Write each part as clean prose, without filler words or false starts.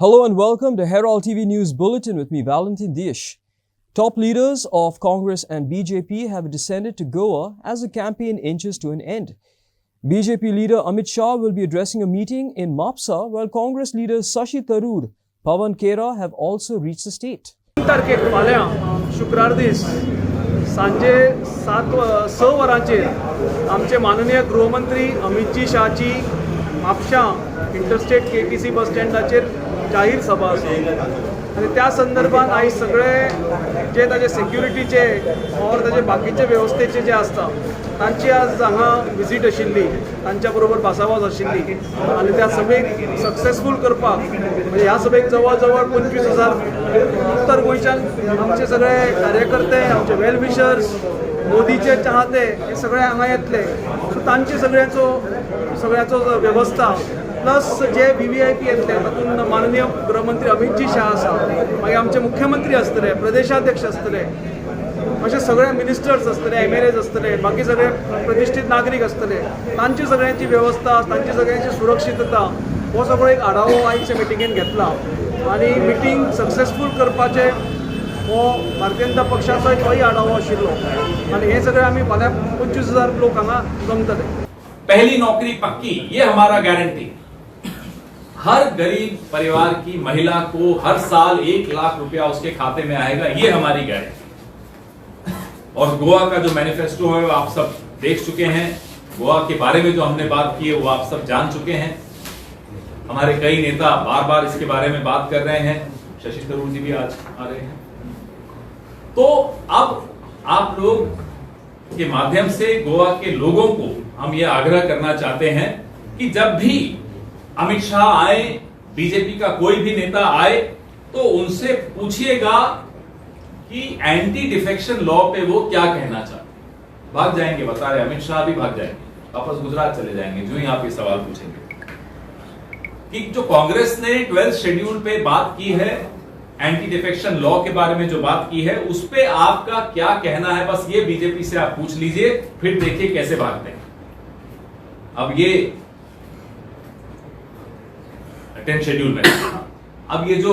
Hello and welcome to Herald TV News Bulletin with me, Valentin Dish. Top leaders of Congress and BJP have descended to Goa as the campaign inches to an end. BJP leader Amit Shah will be addressing a meeting in Mapsa, while Congress leaders Shashi Tharoor, Pawan Khera have also reached the state. शुक्रार दीस सांजे 6 वरांचेर आमचे माननीय गृहमंत्री अमितजी शाहची म्हापशां interstate KTC बस स्टँडाचेर जाहीर सभा आसा आनी त्या संदर्भात आयज सगळे जे ताजे सेक्युरिटीचे और ताजे बाकीचे वेवस्थेचे जे आसता तांची आज हांगा विजीट आशिल्ली, तांच्या बरोबर भासाभास आशिल्ली आनी त्या सभेक सक्सेसफूल करपाक म्हणजे ह्या सभेक जवळ जवळ 25,000 उत्तर गोंयच्यान आमचे सगळे कार्यकर्ते, आमचे वेल विशर्स, मोदीचे चाहते हे सगळे हांगा येतले. सो तांची सगळ्याचो वेवस्था प्लस जे VVIP येतले तातूंत माननीय गृहमंत्री अमितजी शाह आसा, मागीर आमचे मुख्यमंत्री आसतले, प्रदेशाध्यक्ष आसतले, अशे सगळे मिनिस्टर्स आसतले, MLAs आसतले, बाकी सगळे प्रतिश्ठीत नागरीक आसतले, तांची सगळ्यांची वेवस्था, तांची सगळ्यांची सुरक्षितता हो सगळो एक आढावो आयच्या मिटिंगेन घेतला आनी मिटींग सक्सेसफूल करपाचे हो भारतीय जनता पक्षाचो तोय आढावो आशिल्लो आनी हे सगळे आमी फाल्यां 25,000 लोक हांगा जमतले. पहली नौकरी पक्की, ये हमारा गारंटी. हर गरीब परिवार की महिला को हर साल 1 लाख रुपया उसके खाते में आएगा, ये हमारी गारंटी. और गोवा का जो मैनिफेस्टो है वो आप सब देख चुके हैं. गोवा के बारे में जो हमने बात की है वो आप सब जान चुके हैं. हमारे कई नेता बार बार इसके बारे में बात कर रहे हैं. शशि थरूर जी भी आज आ रहे हैं. तो अब आप लोग के माध्यम से गोवा के लोगों को हम ये आग्रह करना चाहते हैं कि जब भी अमित शाह आए, बीजेपी का कोई भी नेता आए, तो उनसे पूछिएगा कि एंटी डिफेक्शन लॉ पे वो क्या कहना चाहते. भाग जाएंगे, बता रहे अमित शाह भी भाग जाएंगे, वापस गुजरात चले जाएंगे जो ही आप ये सवाल पूछेंगे कि जो कांग्रेस ने 12th शेड्यूल पे बात की है, एंटी डिफेक्शन लॉ के बारे में जो बात की है, उस पे आपका क्या कहना है. बस ये बीजेपी से आप पूछ लीजिए, फिर देखिए कैसे भागते हैं. अब ये 10th शेड्यूल में अब ये जो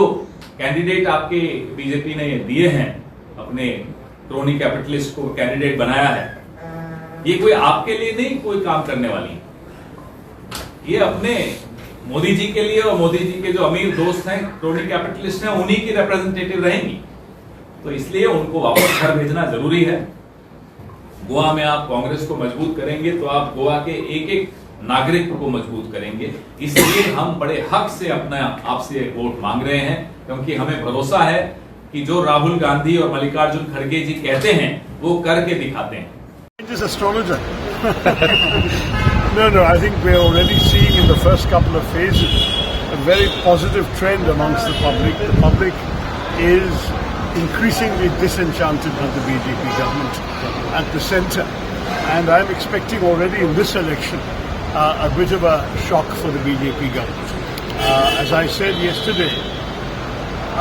कैंडिडेट आपके बीजेपी ने दिए हैं, अपने क्रोनी कैपिटलिस्ट को कैंडिडेट बनाया है, ये कोई आपके लिए नहीं कोई काम करने वाली है. ये अपने मोदी जी के लिए और मोदी जी के जो अमीर दोस्त हैं, क्रोनी कैपिटलिस्ट हैं, उन्हीं की रिप्रेजेंटेटिव रहेंगी. तो इसलिए उनको वापस घर भेजना जरूरी है. गोवा में आप कांग्रेस को मजबूत करेंगे तो आप गोवा के एक एक नागरिक को मजबूत करेंगे. इसलिए हम बड़े हक से अपना आपसे वोट मांग रहे हैं, क्योंकि हमें भरोसा है कि जो राहुल गांधी और मल्लिकार्जुन खड़गे जी कहते हैं वो करके दिखाते हैं. No, I think we're already seeing in the first couple of phases a very positive trend amongst the public. The public is increasingly disenchanted with the BJP government at the centre, and I'm expecting already in this election a bit of a shock for the BJP government. As I said yesterday,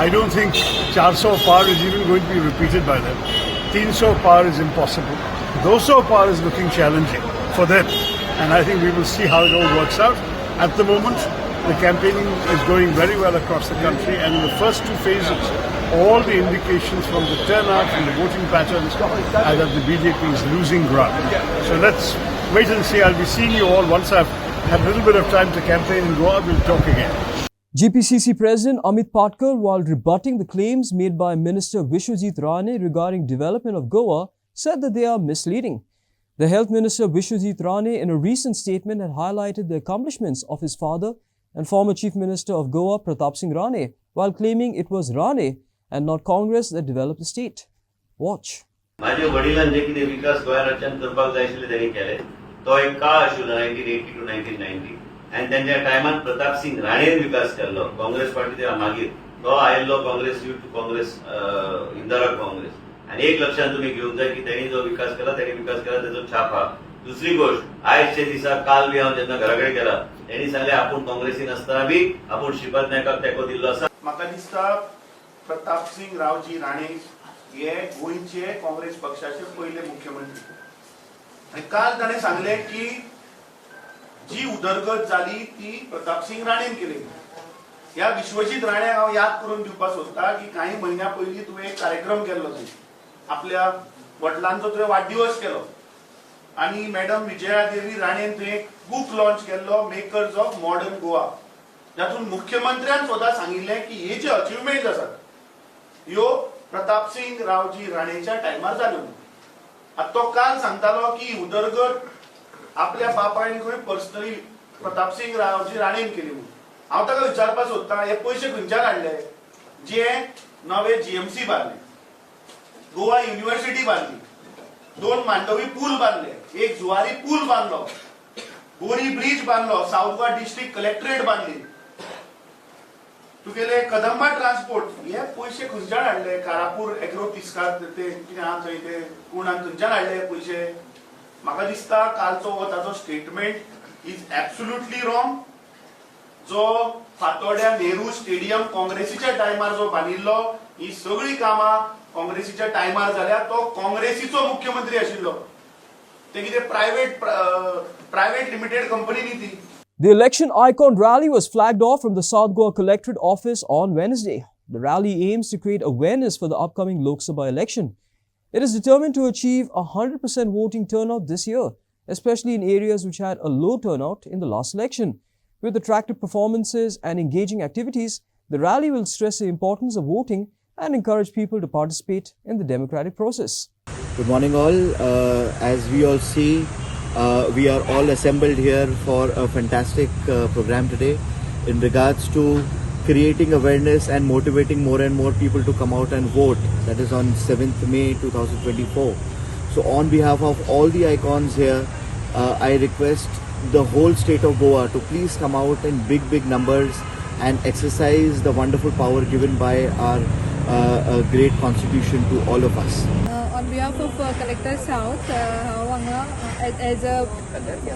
I don't think 400 par is even going to be repeated by them. 300 par is impossible. 200 par is looking challenging for them. And I think we will see how it all works out. At the moment, the campaigning is going very well across the country, and in the first 2 phases, all the indications from the turnout, from the voting patterns, are that the BJP is losing ground. So let's wait and see. I'll be seeing you all once I've had a little bit of time to campaign in Goa. We'll talk again. GPCC President Amit Patkar, while rebutting the claims made by Minister Vishwajit Rane regarding development of Goa, said that they are misleading. The Health Minister Vishwajit Rane in a recent statement had highlighted the accomplishments of his father and former Chief Minister of Goa Pratap Singh Rane, while claiming it was Rane and not Congress that developed the state. Watch. माझे वडिलांनी जे कितें विकास गोंयांत रचन करपाक जाय आशिल्लें तेणी केलें, तो एक काळ आशिल्लो 1980 to 1990, आनी तेंच्या टायमार प्रताप सिंग राणेन विकास केल्लो. काँग्रेस पार्टी मागीर तो आयिल्लो काँग्रेस यू टू काँग्रेस इंदिरा काँग्रेस. आणि एक लक्षात तुम्ही घेऊन जाय की त्यांनी जो विकास केला त्याचा छाप हा. दुसरी गोष्ट, आजचे दिसा काल बी हांव जेन्ना घरा कडेन गेला त्यांनी सांगले आपूण काँग्रेसीन आसतना बी आपूण श्रीपाद नायकाक तेंको दिल्लो आसा. म्हाका दिसता प्रताप सिंग रावजी राणे हे गोंयचे काँग्रेस पक्षाचे पहिले मुख्यमंत्री. आणि काल ताणें सांगले की जी उदरगत जाली ती प्रताप सिंग राणेन केली. ह्या विश्वजीत राणे हांव याद करून दिवपाक सोदता की काही महिन्या पयलीं तुवें एक कार्यक्रम केल्लो थंय आपल्या वडिलांचो तुवें वाडदिवस केलो आणि मॅडम विजया देवी राणेन थंय एक बूक लॉन्च केल्लो मेकर्स ऑफ मॉडर्न गोवा जातून मुख्यमंत्र्यान स्वता सांगिल्लें की हे जे अचिव्हमेंट आसात ह्यो प्रताप सिंग रावजी राणेच्या टायमार जाल्यो आता तो काल सांगतालो की उदरगत आपल्या बापायन खंय पर्सनली प्रताप सिंग रावजी राणेन केली म्हणून हांव ताका विचारपाक सोदता हे पयशे खंयच्यान हाडले जे नवे जीएमसी बांदले गोवा युनिव्हर्सिटी बांदली 2 मांडवी पूल बांदले एक जुवारी पूल बांदलो बोरी ब्रिज बांदलो साऊथ गोवा डिस्ट्रिक्ट कलेक्टरेट बांदली तुगेले कदंबा ट्रान्सपोर्ट हे पयशे खंयच्यान हाडले कारापूर एग्रो तिस्कार ते कितें आहा थंय ते कोण थंयच्यान हाडले पयशे म्हाका दिसता कालचो हो ताचो स्टेटमेंट इज एब्सोल्युटली रॉंग जो फातोड्या नेहरू स्टेडियम काँग्रेसीच्या टायमार जो बांदिल्लो ही सगळी कामां काँग्रेसीच्या टायमार जाल्या तो काँग्रेसीचो मुख्यमंत्री आशिल्लो ते कितें प्रायव्हेट लिमिटेड कंपनी न्ही ती. The election icon rally was flagged off from the South Goa Collectorate office on Wednesday. The rally aims to create awareness for the upcoming Lok Sabha election. It is determined to achieve 100% voting turnout this year, especially in areas which had a low turnout in the last election. With attractive performances and engaging activities, the rally will stress the importance of voting and encourage people to participate in the democratic process. Good morning all. As we all see, we are all assembled here for a fantastic program today in regards to creating awareness and motivating more and more people to come out and vote. That is on 7th May 2024. So on behalf of all the icons here, I request the whole state of Goa to please come out in big numbers and exercise the wonderful power given by our great constitution to all of us. On behalf of Collector South, as a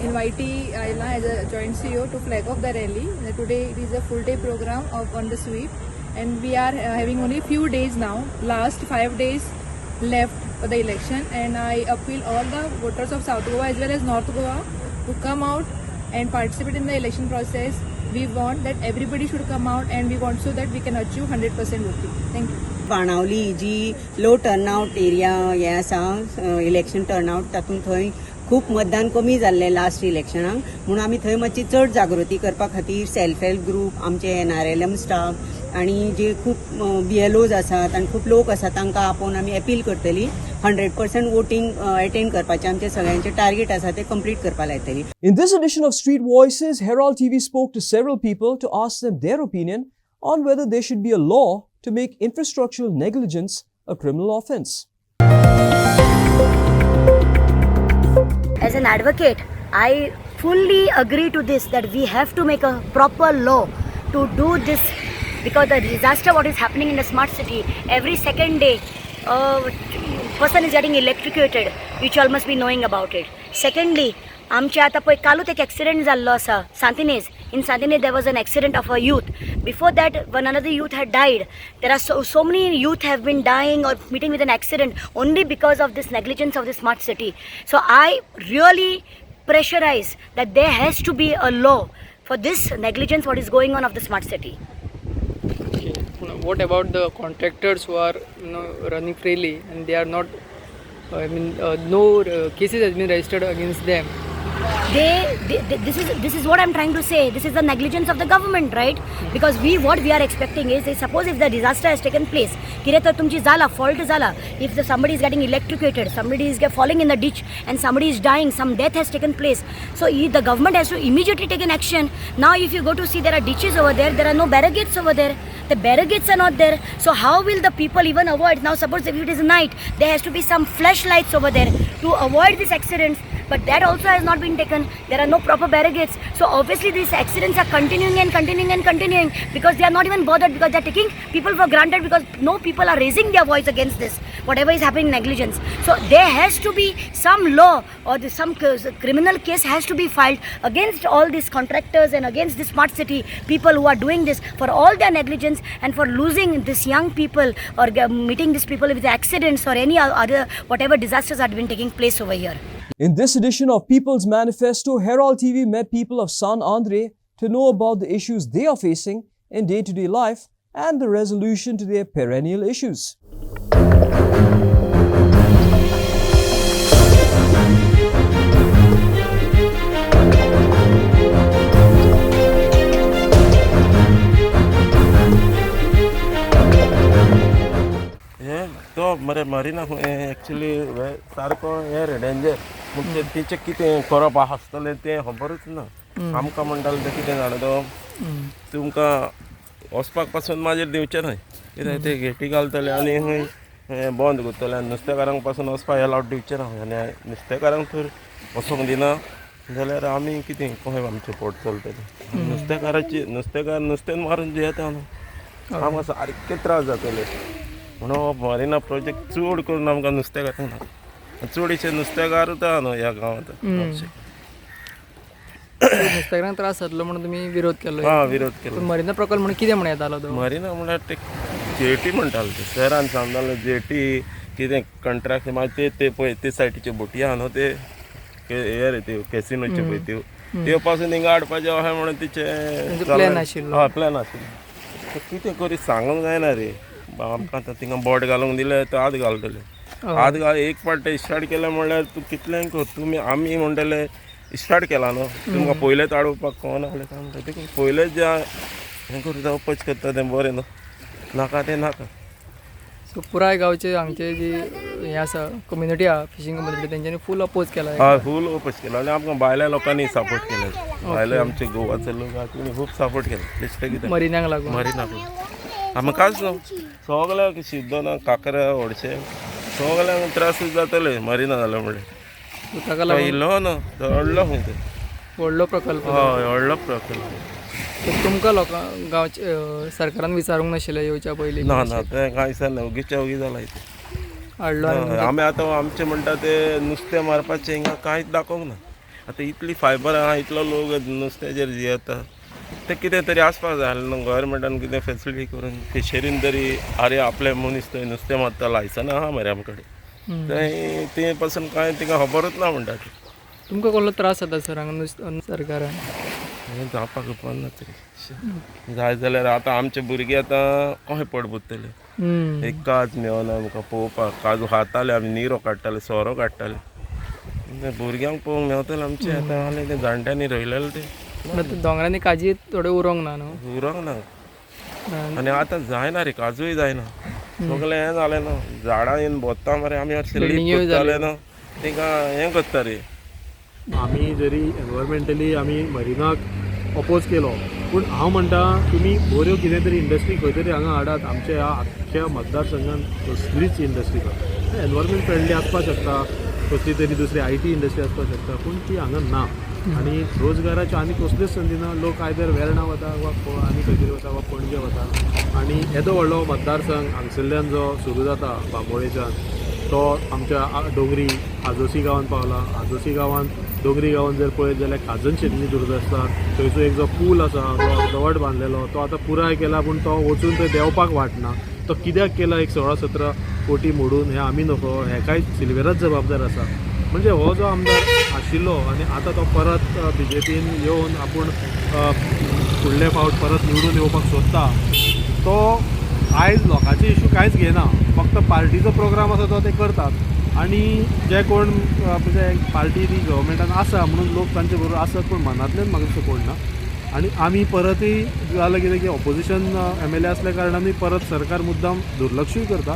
invitee, as a joint CEO to flag off the rally. Today it is a full day program on the sweep, and we are having only few days now. Last 5 days left for the election, and I appeal all the voters of South Goa as well as North Goa to come out and participate in the election process. We want that everybody should come out, and we want so that we can achieve 100% voting. Thank you. Banavali ji low turnout area हे आसा election turnout तातूंत थंय खूब मतदान कमी जाल्लें last इलेक्शनाक म्हणून आमी थंय मातशी चड जागृती करपा खातीर सेल्फ हेल्प ग्रूप आमचे NRLM स्टाफ आनी जे खूब BLOs आसात आनी खूब लोक आसात तांकां आपोवन आमी अपील करतली 100% वोटिंग अटेंड करपाचें आमचे सगळ्यांचे टार्गेट आसा ते कंप्लीट करपा लायतली. In this edition of Street Voices, Herald TV spoke to several people to ask them their opinion on whether there should be a law to make infrastructural negligence a criminal offence. As an advocate, I fully agree to this, that we have to make a proper law to do this, because the disaster what is happening in the smart city, every second day a person is getting electrocuted, which you all must be knowing about it. Secondly, आमचे आता पळय कालूच एक accident जाल्लो आसा सांतिनेज. In Santinez there was an accident of a youth. Before that, when another youth had died. There are so many youth have been dying or meeting with an accident only because of this negligence of the smart city. So I really pressurize that there has to be a law for this negligence what is going on of the smart city. Okay. What about the contractors who are running freely and they are not? No cases has been registered against them. This is what I'm trying to say. This is the negligence of the government, right? Because what we are expecting is, suppose if the disaster has taken place, fault zala, if somebody is getting electrocuted, somebody is falling in the ditch, and somebody is dying, some death has taken place. So the government has to immediately take an action. Now if you go to see, there are ditches over there, there are no barricades over there. The barricades are not there. So how will the people even avoid? Now suppose if it is night, there has to be some flashlights over there to avoid these accidents. But that also has not been taken. There are no proper barricades. So obviously these accidents are continuing because they are not even bothered, because they are taking people for granted, because no people are raising their voice against this, whatever is happening, negligence. So there has to be some law or some criminal case has to be filed against all these contractors and against the smart city people who are doing this for all their negligence and for losing these young people or meeting these people with accidents or any other whatever disasters have been taking place over here. In this edition of People's Manifesto, Herald TV met people of San Andre to know about the issues they are facing in day-to-day life and the resolution to their perennial issues. तो मरे Marina actually सारको हे रे danger म्हणजे तिचे कितें करप आसतलें तें खबरूच ना आमकां म्हणटालें तें कितें जाणां तो तुमकां वचपाक पासून मागीर दिवचें न्हय कित्याक ते गेटी घालतले आनी खंय बंद करतले आनी नुस्तेकारांक पासून वचपाक अलावड दिवचें ना आनी नुस्तेकारांक तर वचूंक दिना जाल्यार आमी कितें कशें आमचें पोट चलतलें नुस्तेकार नुस्तें मारून जेयता न्हू आमकां सारके त्रास जातले म्हणून मरिना प्रोजेक्ट चड करून आमकां नुस्तेकार ना चडशे नुस्तेकारूच आहा न्हू ह्या गांवांत नुस्तेकारांक त्रास जातलो म्हणून तुमी विरोध केलो. हां विरोध केलो. मरिना प्रकल्प म्हणून कितें म्हणून येतालो तो? मरिना म्हणल्यार ते जेटी म्हणटाले ते शहरान सांगताले जेटी कितें कंट्रॅक्ट मागीर ते पळय ते सायडीच्यो बोटी आहा न्हू ते हे रे त्यो कॅसिनोच्यो पळय त्यो पासून हिंगा हाडपाचें अशें म्हणून तिचे प्लॅन आशिल्लो. हय प्लॅन आशिल्लो कितें करी सांगूंक जायना रे आमकां आतां थिंगा बोट घालूंक दिले तो आत घालतले आत एक फावट स्टार्ट केलें म्हणल्यार तूं कितलें कर तुमी आमी म्हणटले स्टार्ट केला न्हू तुमकां पयलेंच अडोवपाक कळना जाल्यार काय म्हणटा देखून पयलेंच जें हें करून जावपाच करता तें बरें न्हू नाका तें नाका. सो पुराय गांवचे हांगचे जी हें आसा कम्युनिटी आहा फिशींग कम्युनिटी तेंच्यांनी फूल अपोज केला. हय फूल अपोज केला आनी आमकां भायल्या लोकांनी सपोर्ट केले भायले आमचे गोवाचे लोक आहा तेणी खूब सपोर्ट केला बेश्टें कितें मरिनाक लागून मरिनाक आमकांच न्हू सगळ्याक शिरदोना काकरा व्हडशे सगळ्यांक त्रास जातले मरिना जालें म्हणल्यार ताका लागून इल्लो न्हू व्हडलो खंय ते व्हडलो प्रकल्प. हय व्हडलो प्रकल्प. तुमकां लोकांक गांवचे सरकारान विचारूंक नाशिल्लें येवच्या पयलीं? ना ना तें कांय दिसना उगीच्या उगी जाला इथे हाडलो आमी आतां आमचें म्हणटा ते नुस्तें मारपाचें हिंगा कांयच दाखोवंक ना आतां इतली फायबर आहा इतलो लोक नुस्त्याचेर जियेता तें कितें तरी आसपाक जाय न्हू गव्हर्मेंटान कितें फेसिलिटी करून फिशरीन तरी अरे आपले मनीस थंय नुस्तें मारता लायसन आहा मरे आमचे कडेन थंय ते पासून कांय तिका खबरूच ना म्हणटा ती. तुमकां कसलो त्रास जाता सर हांगा सरकारान? हें जावपाक उपरना तरी जाय जाल्यार आतां आमचे भुरगे आतां कशें पड बुडटले एक काज मेळना आमकां पळोवपाक काजू खाताले आमी निरो काडटाले सोरो काडटाले भुरग्यांक पळोवंक मेळटलें आमचें आतां जालें तें जाणट्यांनी रोयलेलें तें दोंगरांनी काजी थोडे उरोंक ना न्हू उरोंक ना आनी आतां जायना रे काजूय जायना सगळें हें जालें न्हू झाडां येवन भोत्ता मरे आमी लीप जाले न्हू तिका हें करता रे. आमी जरी एनवायरमेंटली आमी मरिनाक अपोज केलो पूण हांव म्हणटा तुमी बऱ्यो कितें तरी इंडस्ट्री खंय तरी हांगा हाडात आमच्या ह्या आख्ख्या मतदारसंघात कसलीच इंडस्ट्री कर एनवायरमेंट फ्रेंडली आसपाक शकता कसली तरी दुसरी IT इंडस्ट्री आसपाक शकता पूण ती हांगा ना आनी रोजगाराच्यो आनी कसल्योच संदी ना लोक आयदर वेर्णा वता वा आनी खंय तरी वता वा पणजे वता आनी येदो व्हडलो मतदारसंघ हांगसरल्यान जो सुरू जाता बांबोळेच्यान तो आमच्या डोंगरी आजोसी गांवांत पावला. आजोसी गांवांत डोंगरी गांवांत जर पळयत जाल्यार खाजन शेती दुर्दस्ता थंयचो एक जो पूल आसा जो दवड बांदलेलो तो आतां पुराय केला पूण तो वचून थंय देंवपाक वाटना. तो कित्याक केला एक 16-17 कोटी मोडून हें आमी नको हेकाय सिल्वेराच जबाबदार आसा. म्हणजे हो जो आमदार आशिल्लो आनी आतां तो परत BJPन येवन आपूण फुडले फावट परत निवडून येवपाक सोदता तो आयज लोकांचे इशू कांयच घेना फक्त पार्टीचो प्रोग्राम आसा तो ते करतात आनी जे कोण म्हणजे पार्टी ती गव्हर्मेंटान आसा म्हणून लोक तांचे बरोबर आसत पूण मनांतल्यान म्हाका दिसता कोण ना. आनी आमी परतय जालें कितें की ऑपोजिशन MLA आसल्या कारणान परत सरकार मुद्दाम दुर्लक्षूय करता.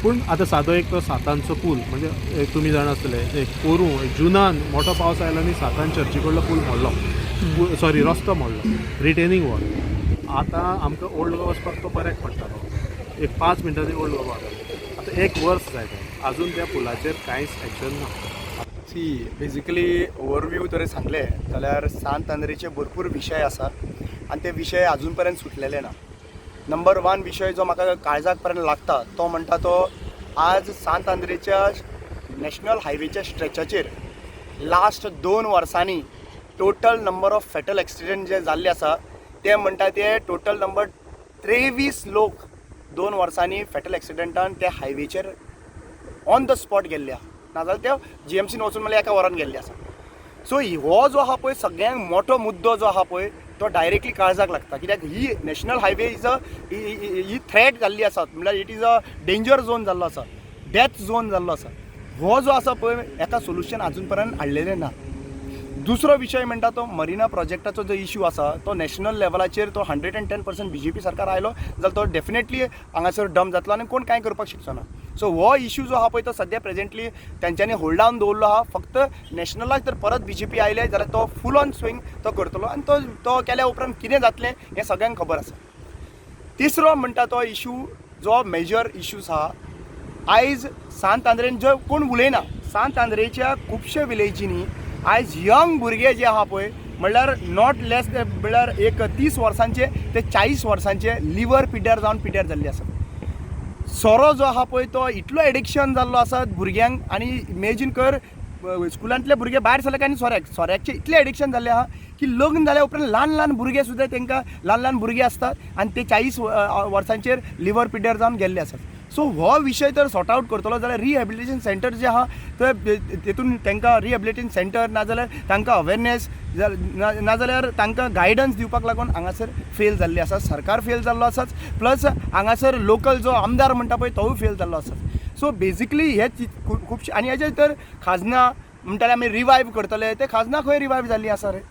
पूण आतां सादो एक तो सातांचो पूल म्हणजे तुमी जाणा आसतले एक कोरू जुनान मोठो पावस आयलो आनी सातान चर्ची कडलो पूल मोडलो सॉरी रस्तो मोडलो रिटेनिंग वॉल. आतां आमकां ओल्ड गोवा वचपाक तो बऱ्याक पडटालो एक 5 मिनटांनी ओल्ड गोवा वता आतां 1 वर्स जाय आजून त्या पुलाचेर कांयच एक्शन ना. बेजिकली ओवरव्यू जर सांगले जाल्यार सांत आंद्रेचे भरपूर विशय आसात आनी ते विशय आजून पर्यंत सुटलेले ना. नंबर 1 विशय जो म्हाका काळजाक पर्यंत लागता तो म्हणटा तो आज सांत आंद्रेच्या नॅशनल हायवेच्या स्ट्रेचाचेर लास्ट 2 वर्सांनी total number of fatal accident जे जाल्ले आसा ते म्हणटा ते टोटल नंबर 23 लोक 2 वर्सांनी फॅटल एक्सिडेंटान त्या हायवेचेर ऑन द स्पॉट गेल्ले आहा नाजाल्यार ते GMCन वचून म्हणल्यार एका वरान गेल्ले आसा. सो हो जो आहा पळय सगळ्यांत मोठो मुद्दो जो आहा पळय तो डायरेक्टली काळजाक लागता, कित्याक ही नॅशनल हायवे इज ही थ्रेट जाल्ली आसा, म्हळ्यार it is a danger zone जाल्लो आसा, डेथ झोन जाल्लो आसा. हो जो आसा पळय हेका सोल्युशन आजून पर्यंत हाडलेलें ना. दुसरो विशय म्हणटा तो मरिना प्रोजेक्टाचो जो इश्यू आसा तो नॅशनल लेवलाचेर तो 110% BJP सरकार आयलो जाल्यार तो डेफिनेटली हांगासर डम जातलो आनी कोण कांय करपाक शकचो ना. सो हो इश्यू जो आहा पळय तो सद्या प्रेजेंटली तेंच्यांनी होल्ड डावन दवरलो आहा. फक्त नॅशनलाक जर परत BJP आयले जाल्यार तो फूल ऑन स्विंग तो करतलो आनी तो केल्या उपरांत कितें जातलें हें सगळ्यांक खबर आसा. तिसरो म्हणटा तो इश्यू जो मेजर इश्यूज आहा, आयज सांत आंद्रेन जो कोण उलयना, सांत आंद्रेच्या खुबशे विलेजींनी आयज यंग भुरगे जे आहा पळय म्हणल्यार नॉट लेस म्हणल्यार एक 30 वर्सांचे ते 40 वर्सांचे लिवर पिड्ड्यार जावन पिड्ड्यार जाल्ले आसा. सोरो जो आहा पळय तो इतलो एडिक्शन जाल्लो आसा भुरग्यांक, आनी इमेजीन कर स्कुलांतले भुरगे भायर सरले आनी सोऱ्याचे इतले एडिक्शन जाल्ले आहा की लग्न जाल्या उपरांत ल्हान ल्हान भुरगे सुद्दां तांकां ल्हान भुरगे आसतात आनी ते 40 वर्सांचेर लिवर पिड्ड्यार जावन गेल्ले आसात. सो हो विशय जर सॉर्ट आउट करतलो जाल्यार रिहॅबिलिटेशन सेंटर जे आहा तेतून तांकां रिहॅबिलिटेशन सेंटर नाजाल्यार तांकां अवेरनेस नाजाल्यार तांकां गायडन्स दिवपाक लागून हांगासर फेल जाल्ले आसा. सरकार फेल जाल्लो आसाच, प्लस हांगासर लोकल जो आमदार म्हणटा पळय तोय फेल जाल्लो आसा. सो बेजिकली हे खुबशे आनी हेजे तर खाजना म्हणटाले आमी रिवायव करतले, ते खाजना खंय रिवायव जाल्ली आसा रे?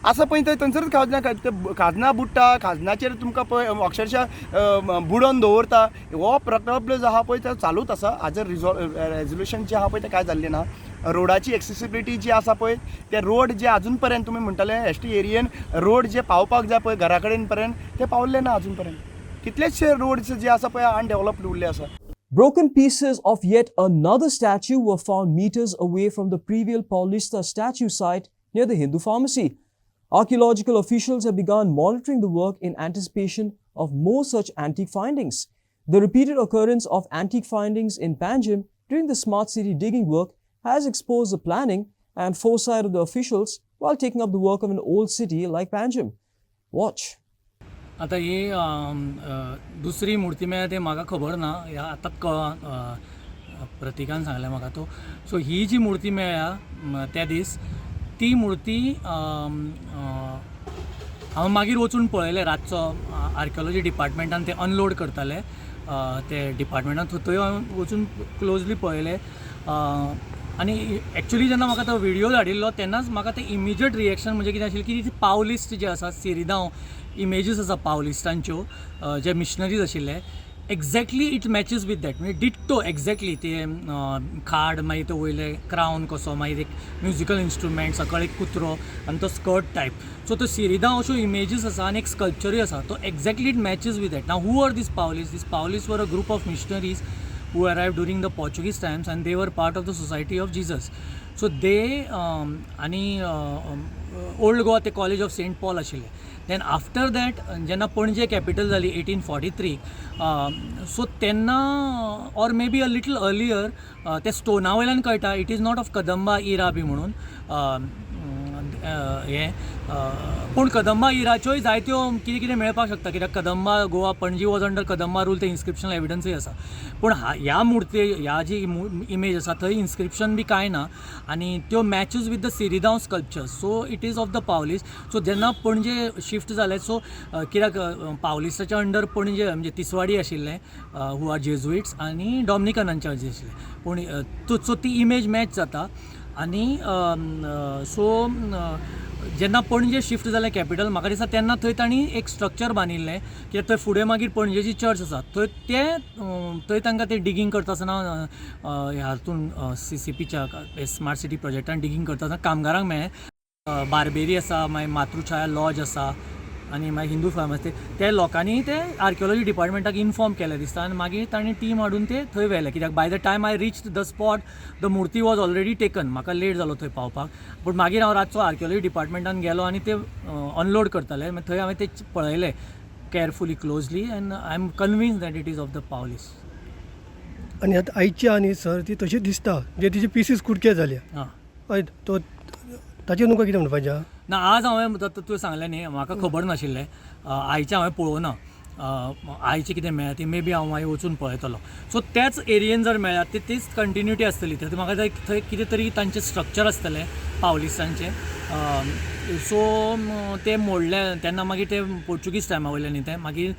आसा पळय थंयसरच खाजना बुडटा, खाजनाचेर तुमकां पळय अक्षरशा बुडोवन दवरता. हो प्रकल्प जो आहा पळय तो चालूच आसा. हाजर रेजोल्युशन जे आहा पळय तें कांय जाल्लें ना. रोडाची एक्सेसिबिलिटी जी आसा पळय ते रोड जे अजून पर्यंत तुमी म्हणटाले ST एरियेन रोड जे पावपाक जाय पळय घरा कडेन पर्यंत ते पावल्ले ना अजून पर्यंत. कितलेशे रोड्स जे आसा पळय अनडेव्हलप्ड उरले आसा. Broken pieces of yet another statue were found meters away from the Previal Paulista statue site near the Hindu pharmacy. Archaeological officials have begun monitoring the work in anticipation of more such antique findings. The repeated occurrence of antique findings in Panjim during the smart city digging work has exposed the planning and foresight of the officials while taking up the work of an old city like Panjim. Watch. आता ही दुसरी मुर्ती मेळ्ळ्या ते म्हाका खबर ना, ह्या आतांच प्रतिकान सांगलें म्हाका तो. सो ही जी मुर्ती मेळ्ळ्या त्या दीस ती मुर्ती हांव मागीर वचून पळयलें रातचो आर्किओलॉजी डिपार्टमेंटान ते अनलोड करताले ते डिपार्टमेंटान थंय हांव वचून क्लोजली पळयलें. आनी एक्चुली जेन्ना म्हाका तो व्हिडियो धाडिल्लो तेन्नाच म्हाका ते इमिजिएट रिएक्शन म्हणजे कितें आशिल्लें की ती पावलिस्ट जे आसा सिरिदांव इमेजीस आसा पावलिस्टांच्यो जे मिशनरीज आशिल्ले exactly it matches with that म्हणजे डिट्टो एक्झॅक्टली ते खाड मागीर तो वयले क्रावन कसो मागीर एक म्युजिकल इन्स्ट्रुमेंट सकयल एक कुत्रो आनी तो स्कर्ट टायप. सो तो सिरिदांव अश्यो इमेजीस आसा आनी एक स्कल्पचरूय आसा तो exactly it matches with that. Now who are these Paulists were a group of missionaries who arrived during the Portuguese times and they were part of the Society of Jesus. So they आणि old Goa ते college of Saint Paul आशिल्ले. Then after that जेन्ना पणजे capital जाली 1843 so तेन्ना or may be a little earlier ते स्टोना वयल्यान कळटा it is not of Kadamba era बी म्हणून हे पूण कदंबा इराच्योय जायत्यो कितें कितें मेळपाक शकता कित्याक Kadamba Goa Panaji was under Kadamba rule ते इन्स्क्रिप्शनल एविडन्सूय आसा. पूण ह्या मुर्ती ह्या जी इमेज आसा थंय इन्स्क्रिप्शन बी कांय ना आनी त्यो matches with the Siridao sculptures. So it is of the Paulists. So जेन्ना पणजे शिफ्ट जाले सो कित्याक पावलिसाच्या अंडर पणजे म्हणजे तिसवाडी आशिल्ले हू आर जेजुइट्स आनी डॉमिनिकनांचे आशिल्ले पूण सो ती इमेज मॅच जाता. आनी सो जेन्ना पणजे शिफ्ट जालें कॅपिटल म्हाका दिसता तेन्ना थंय तांणी एक स्ट्रक्चर बांदिल्लें कित्याक थंय फुडें मागीर पणजेची चर्च आसा थंय तांकां ते डिगींग करता आसतना हातून CCPच्या स्मार्ट सिटी प्रोजेक्टान डिगींग करता आसतना कामगारांक मेळ्ळें. बार्बेरी आसा मागीर मातृछाया लॉज आसा आनी मागीर हिंदू फार्मास ते लोकांनी ते आर्किओलॉजी डिपार्टमेंटाक इन्फॉर्म केलें दिसता आनी मागीर तांणी टीम हाडून ते थंय व्हेले कित्याक by the time I reach the spot the मुर्ती वॉज ऑलरेडी टेकन. म्हाका लेट जालो थंय पावपाक पूण मागीर हांव रातचो आर्किओलॉजी डिपार्टमेंटान गेलो आनी ते अनलोड करताले थंय हांवें ते पळयलें carefully closely and I am convinced that it is of the Paulists. आनी आतां आयची आनी सर ती तशी दिसता जे तिचे पीसीस कुडके जाल्या हय तो ताचेर तुमकां कितें म्हणपाचें? ना आज हांवें तुवें सांगलें न्ही म्हाका खबर नाशिल्लें आयचें हांवें पळोवना आयचे कितें मेळ्ळा ती मे बी हांव मागीर वचून पळयतलो. सो त्याच एरियेन जर मेळ्ळा तीच कंटिन्युटी आसतली थंय म्हाका थंय कितें तरी तांचें स्ट्रक्चर आसतलें पावलिसांचें. सो ते मोडले तेन्ना मागीर ते पोर्चुगीज टायमा वयले न्ही ते मागीर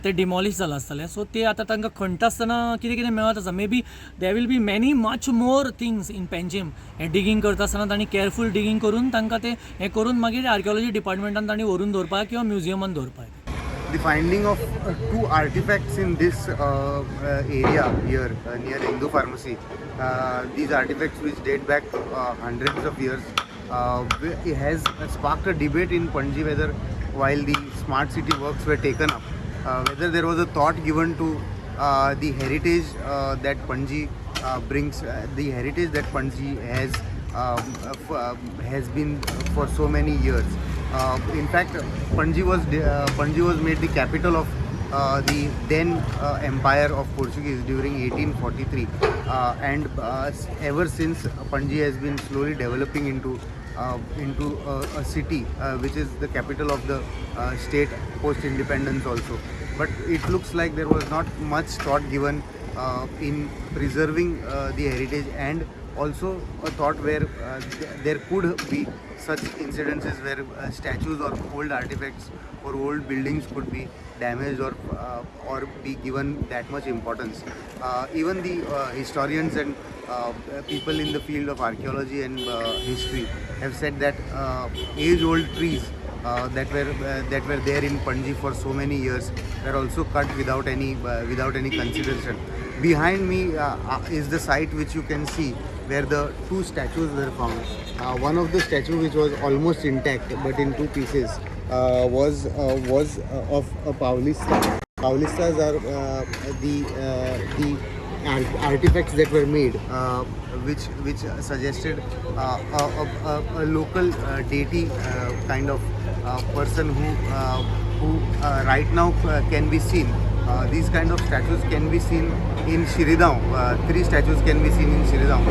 ते डिमॉलिश जालां आसतलें. सो ते आतां तांकां खणटा आसतना कितें कितें मेळत आसा. May be there will be many much more things in Panjim. हें डिगींग करता आसतना तांणी केअरफूल डिगींग करून तांकां ते हें करून मागीर आर्किओलॉजी डिपार्टमेंटान तांणी व्हरून दवरपाक किंवा म्युजियमान दवरपाक. The finding of two artifacts in this area here near Hindu Pharmacy. These artifacts which date back hundreds of years. It has sparked a debate in Panji whether while the smart city works were taken up, whether there was a thought given to the heritage that Panji brings, the heritage that Panji has been for so many years. In fact, Panji was made the capital of the then empire of Portuguese during 1843, and ever since Panji has been slowly developing into a city which is the capital of the state post independence also. But it looks like there was not much thought given in preserving the heritage, and also a thought where there could be such incidences where statues or old artifacts or old buildings could be damaged or be given that much importance. Even the historians and people in the field of archaeology and history have said that age-old trees that were there in Panji for so many years were also cut without any consideration. Behind me is the site which you can see where the two statues were found. One of the statue which was almost intact but in two pieces was of a Paulista. Paulistas are the artifacts that were made which suggested a local deity kind of person who right now can be seen. These kind of statues can be seen in Shiridaun. 3 statues can be seen in Shiridaun.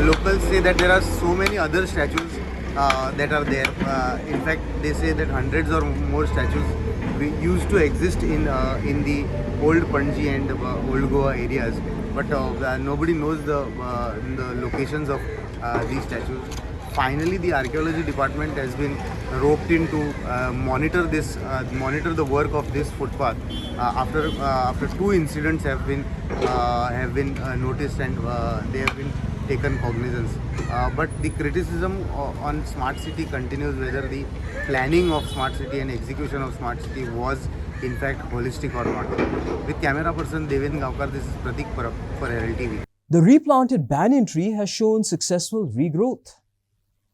Locals say that there are so many other statues that are there. In fact, they say that hundreds or more statues used to exist in the old Panji and old Goa areas, but nobody knows the locations of these statues. Finally, the archaeology department has been roped in to monitor the work of this footpath. After 2 incidents have been noticed and they have been taken cognizance. But the criticism on smart city continues, whether the planning of smart city and execution of smart city was in fact holistic or not. With camera person Devendra Gaokar, this is Pratik Parab for Herald TV. The replanted banyan tree has shown successful regrowth.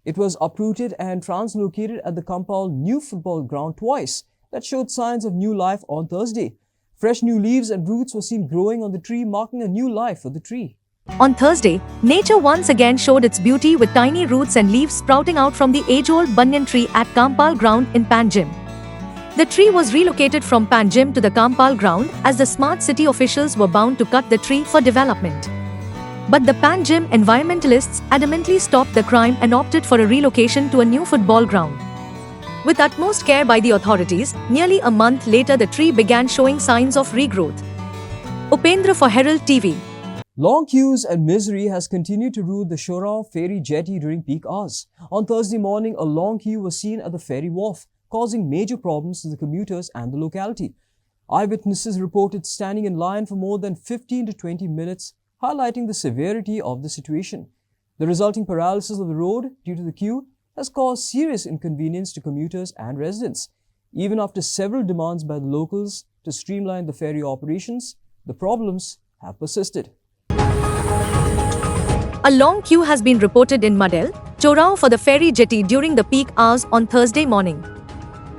It was uprooted and translocated at the Kampal new football ground twice. That showed signs of new life on Thursday. Fresh new leaves and roots were seen growing on the tree, marking a new life for the tree. On Thursday, nature once again showed its beauty with tiny roots and leaves sprouting out from the age-old banyan tree at Kampal ground in Panjim. The tree was relocated from Panjim to the Kampal ground as the smart city officials were bound to cut the tree for development. But the Panjim environmentalists adamantly stopped the crime and opted for a relocation to a new football ground. With utmost care by the authorities, nearly a month later the tree began showing signs of regrowth. Upendra for Herald TV. Long queues and misery has continued to rule the Shorao ferry jetty during peak hours. On Thursday morning, a long queue was seen at the ferry wharf, causing major problems to the commuters and the locality. Eyewitnesses reported standing in line for more than 15 to 20 minutes, highlighting the severity of the situation. The resulting paralysis of the road due to the queue has caused serious inconvenience to commuters and residents. Even after several demands by the locals to streamline the ferry operations, the problems have persisted. A long queue has been reported in Madel, Chorao for the ferry jetty during the peak hours on Thursday morning.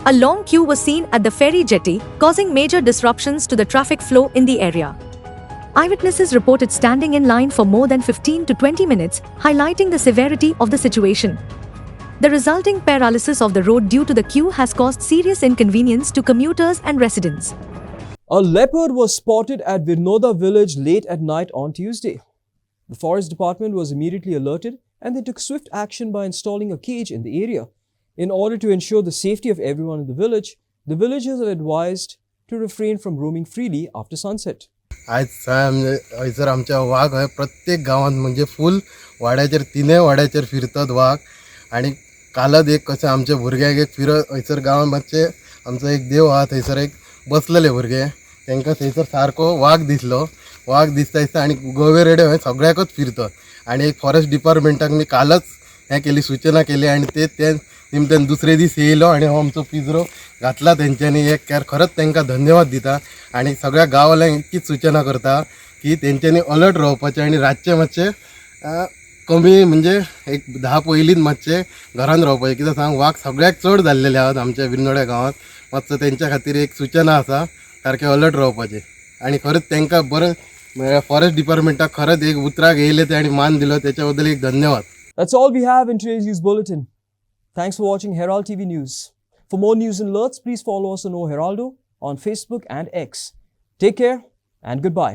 A long queue was seen at the ferry jetty, causing major disruptions to the traffic flow in the area. Eyewitnesses reported standing in line for more than 15 to 20 minutes, highlighting the severity of the situation. The resulting paralysis of the road due to the queue has caused serious inconvenience to commuters and residents. A leopard was spotted at Virnoda village late at night on Tuesday. The forest department was immediately alerted and they took swift action by installing a cage in the area. In order to ensure the safety of everyone in the village, the villagers are advised to refrain from roaming freely after sunset. आज हयसर आमच्या वाघ हे प्रत्येक गावात म्हणजे फुल वाड्याचेर तिनय वाड्याचेर फिरतात वाघ. आणि कालच एक कशें आमच्या भुरग्याक एक फिरत हयसर गांवांत मातशें आमचो एक देव आहा थंयसर एक बसलेले भुरगे तांकां थंयसर सारको वाघ दिसलो. वाघ दिसता दिसता आनी गोवे रेडे हे सगळ्याकच फिरतात. आणि एक फॉरेस्ट डिपार्टमेंटाक मी कालच हें केली सूचना केली आणि ते निमतान दुसरे दीस येयलो आणि हो आमचो पिंजरो घातला तेंच्यांनी. एक खरंच तांकां धन्यवाद दिता आणि सगळ्या गांववाल्यांक इतकीच सूचना करता की तेंच्यांनी अलर्ट रावपाचें आणि रातचें मातशें कमी म्हणजे एक 10 पयलींच मातशें घरान रावपाचें. कित्याक सांग वाघ सगळ्याक चड जाल्लेले आहात आमच्या बिनोड्या गांवांत. मातसो तेंच्या खातीर एक सूचना आसा सारकें अलर्ट रावपाचें. आणि खरंच तांकां बरें फॉरेस्ट डिपार्टमेंटाक खरंच एक उतराक येयले ते आणि मान दिलो त्याच्या बद्दल एक धन्यवाद. That's all we have in today's news bulletin. Thanks for watching Herald TV News. For more news and alerts, please follow us on O Heraldo on Facebook and X. Take care and goodbye.